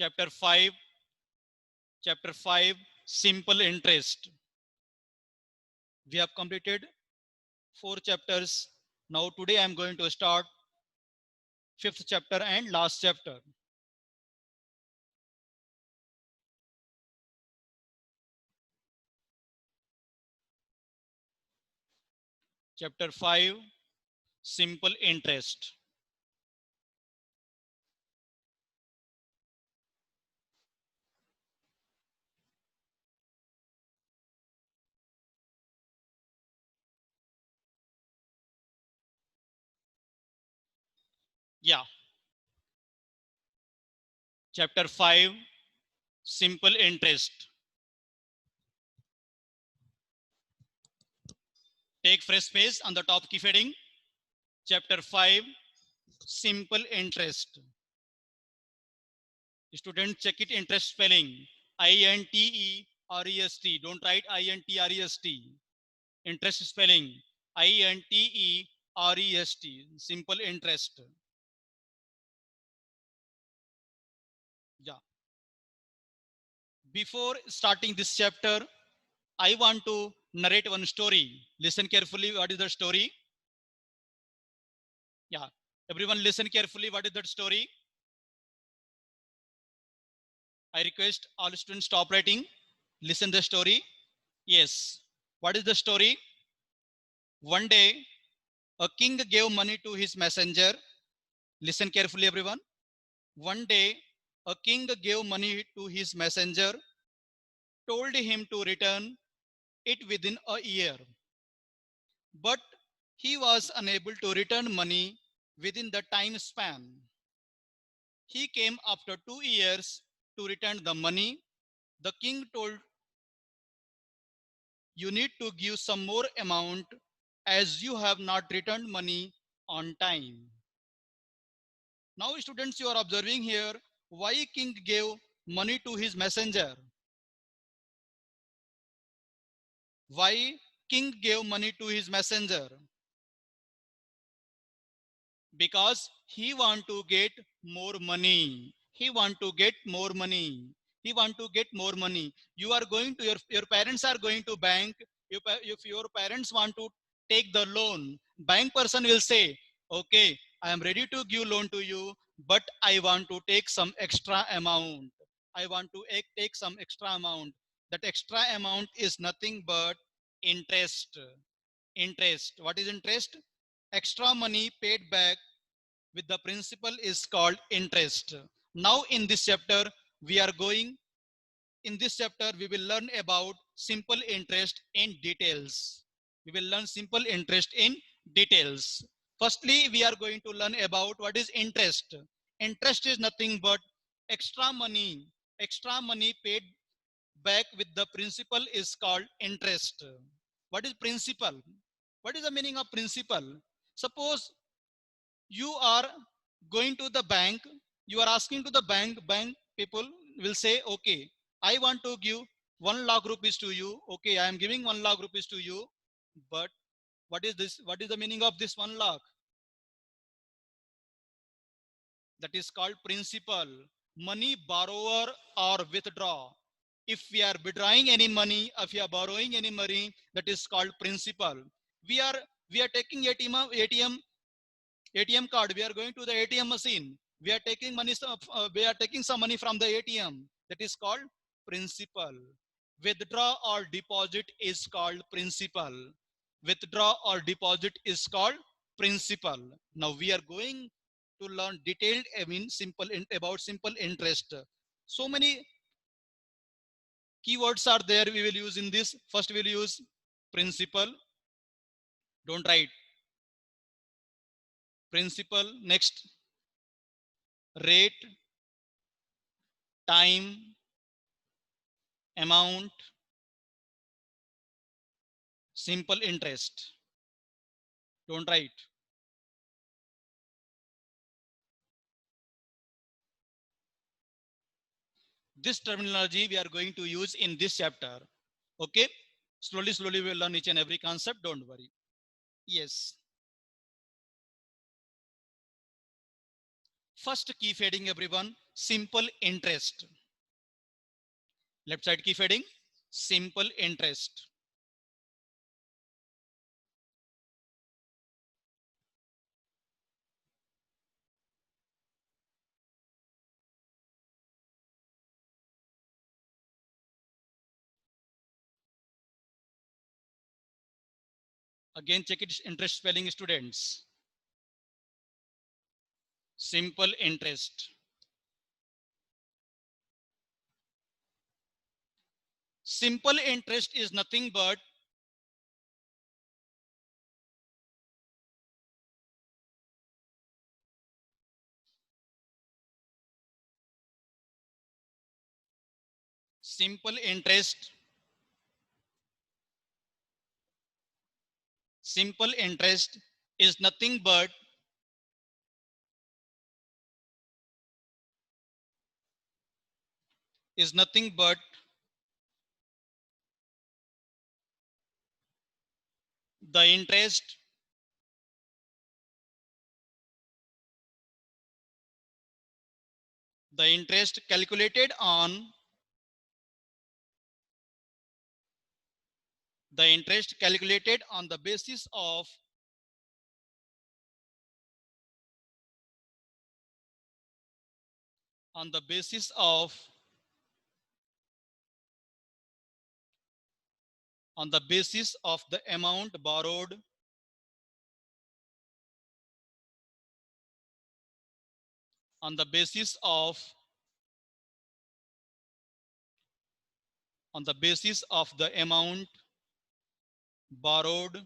Chapter 5. Chapter 5, simple interest. We have completed 4 chapters. Now today I am going to start 5th chapter and last chapter. Chapter 5, simple interest. Yeah. Chapter 5, simple interest. Take fresh page on the top keep heading. Chapter 5, simple interest. Student, check it interest spelling. I-N-T-E-R-E-S-T. Don't write I-N-T-R-E-S-T. Interest spelling. I-N-T-E-R-E-S-T. Simple interest. Yeah. Before starting this chapter, I want to narrate one story. Listen carefully. What is the story? Yeah. Everyone listen carefully. What is that story? I request all students stop writing. Listen the story. Yes. What is the story? One day, a king gave money to his messenger. Listen carefully, everyone. One day, a king gave money to his messenger, told him to return it within a year. But he was unable to return money within the time span. He came after 2 years to return the money. The king told, "You need to give some more amount as you have not returned money on time." Now, students, you are observing here why king gave money to his messenger. Why king gave money to his messenger? Because he want to get more money. He want to get more money. He want to get more money. You are going to your parents are going to bank. If your parents want to take the loan, bank person will say, okay, I am ready to give loan to you, but I want to take some extra amount. I want to take some extra amount. That extra amount is nothing but interest. Interest. What is interest? Extra money paid back with the principal is called interest. Now in this chapter, we are going, in this chapter, we will learn about simple interest in details. We will learn simple interest in details. Firstly, we are going to learn about what is interest. Interest is nothing but extra money paid back with the principal is called interest. What is principal? What is the meaning of principal? Suppose you are going to the bank, you are asking to the bank people will say, okay, I want to give 1 lakh rupees to you. Okay, I am giving 1 lakh rupees to you. But what is this? What is the meaning of this 1 lakh? That is called principal. Money borrower or withdraw. If we are withdrawing any money, if we are borrowing any money, that is called principal. we are we are taking ATM card. We are going to the ATM machine. We are taking money. We are taking some money from the ATM. That is called principal. Withdraw or deposit is called principal. Withdraw or deposit is called principal. Now we are going to learn detailed. I mean, about simple interest. So many keywords are there. We will use in this. First, we will use principal. Don't write principal. Next, rate, time, amount, simple interest. Don't write. This terminology we are going to use in this chapter. Okay, slowly we'll learn each and every concept. Don't worry. Yes. First key fading, everyone. simple interest. Left side keep heading simple interest. Again check it interest spelling students. Simple interest. Simple interest is nothing but simple interest. Simple interest is nothing but is nothing but the interest calculated on the interest calculated on the basis of on the basis of on the basis of the amount borrowed on the basis of on the basis of the amount borrowed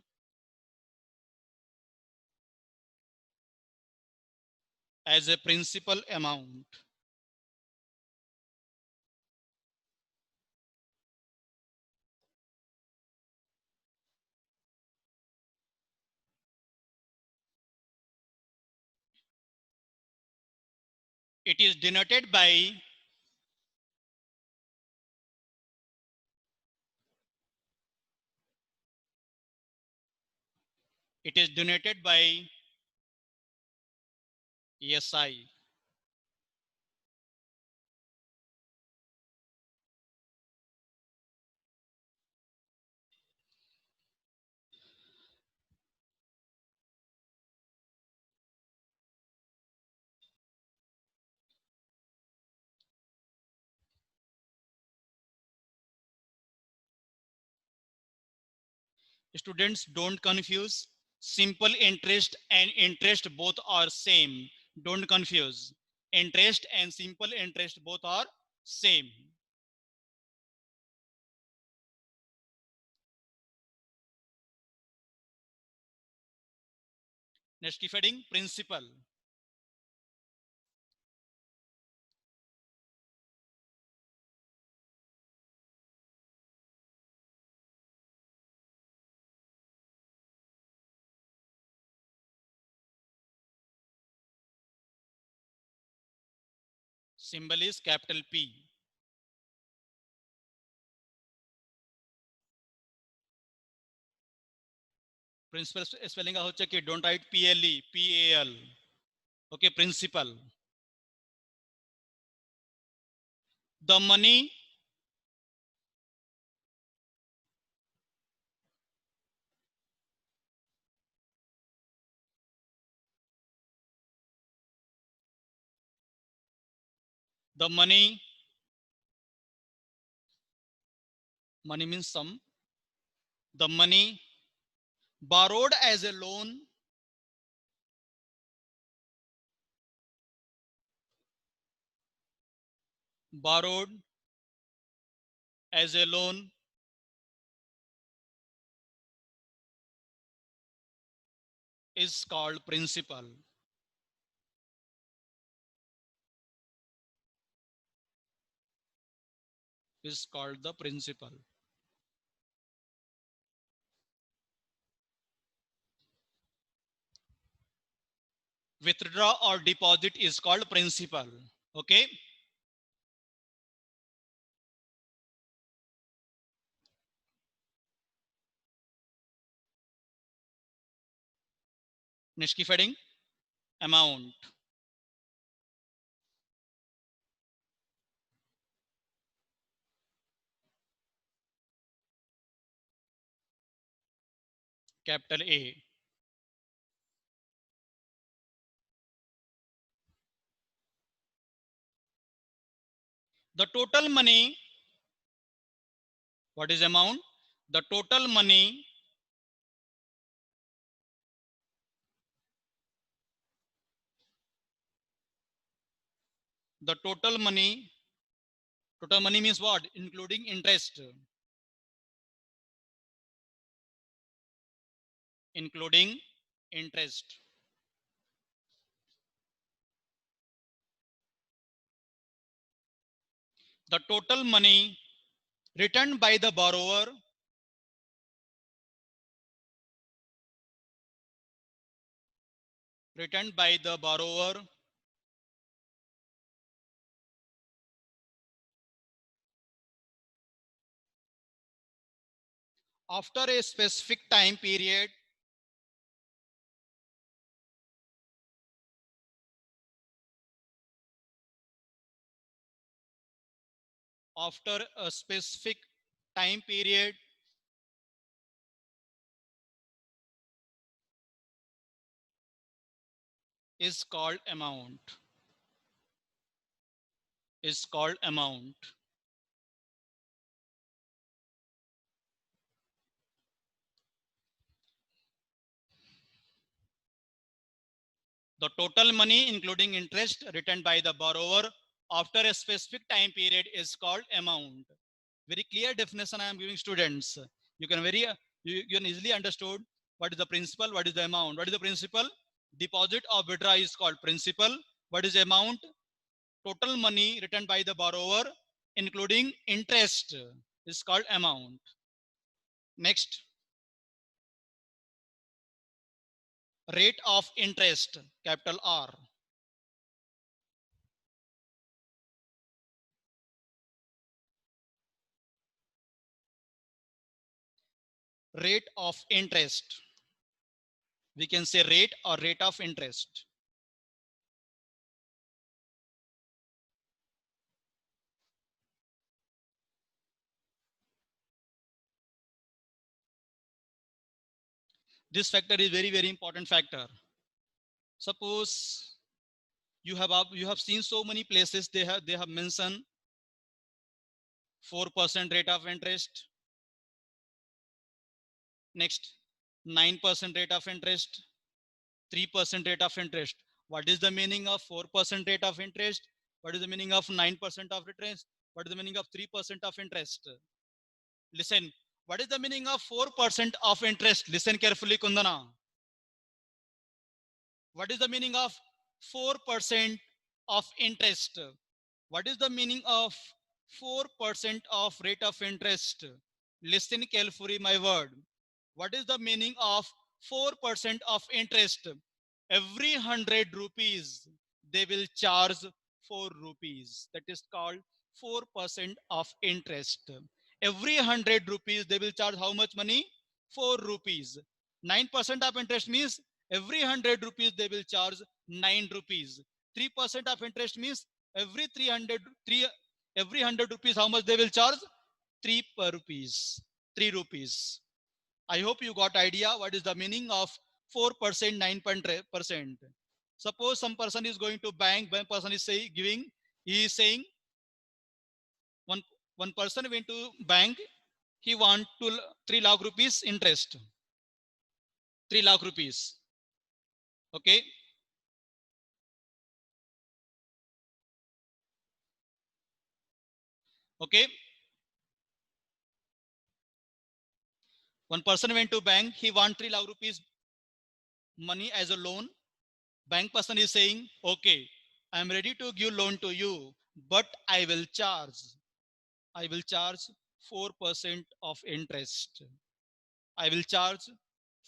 as a principal amount. It is denoted by it is denoted by SI. Students, don't confuse simple interest and interest, both are same. Don't confuse interest and simple interest, both are same. Next keep heading principal. Symbol is capital P. Principal spelling হচ্ছে কি, don't write PLE, PAL. Okay, principal. The money the money money means sum. The money borrowed as a loan borrowed as a loan is called principal. Is called the principal. Withdraw or deposit is called principal. Okay. Next keep heading amount. capital A. The total money, what is amount? The total money total money means what? Including interest. Including interest. The total money returned by the borrower after a specific time period after a specific time period is called amount. Is called amount. The total money including interest returned by the borrower after a specific time period is called amount. Very clear definition I am giving students. You can you can easily understood what is the principal, what is the amount. What is the principal? Deposit or withdrawal is called principal. What is the amount? Total money returned by the borrower including interest is called amount. Next, rate of interest, capital R. Rate of interest. We can say rate or rate of interest. This factor is very important factor. Suppose you have seen so many places they have mentioned 4% rate of interest. Next, 9% rate of interest, 3% rate of interest. What is the meaning of 4% rate of interest? What is the meaning of 9% of interest? What is the meaning of 3% of interest? Listen, what is the meaning of 4% of interest? Listen carefully, Kundana. What is the meaning of 4% of interest? What is the meaning of 4% of rate of interest? Listen carefully, my word. What is the meaning of 4% of interest? Every 100 rupees, they will charge 4 rupees. That is called 4% of interest. Every 100 rupees, they will charge how much money? 4 rupees. 9% of interest means every 100 rupees, they will charge 9 rupees. 3% of interest means every 100 rupees, how much they will charge? 3 per rupees. 3 rupees. I hope you got idea what is the meaning of 4%, 9%. Suppose some person is going to bank, one person is he is saying one person went to bank, he want to 3 lakh rupees interest. 3 lakh rupees. Okay. Okay. One person went to bank, he want 3 lakh rupees money as a loan. Bank person is saying, okay, I am ready to give loan to you, but I will charge 4% of interest. I will charge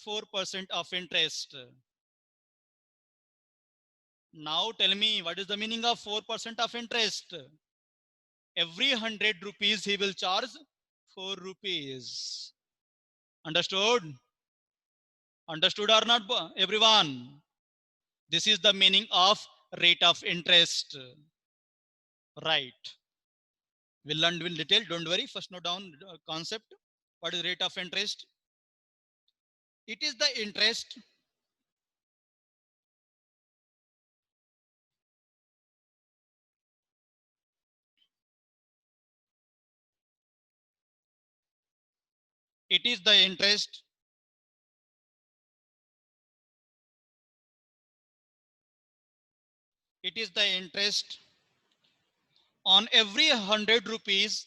4% of interest. Now tell me, what is the meaning of 4% of interest? Every 100 rupees he will charge 4 rupees. Understood? Understood or not, everyone? This is the meaning of rate of interest. Right. We'll learn in detail. Don't worry. First note down concept. What is rate of interest? It is the interest. It is the interest. It is the interest on every 100 rupees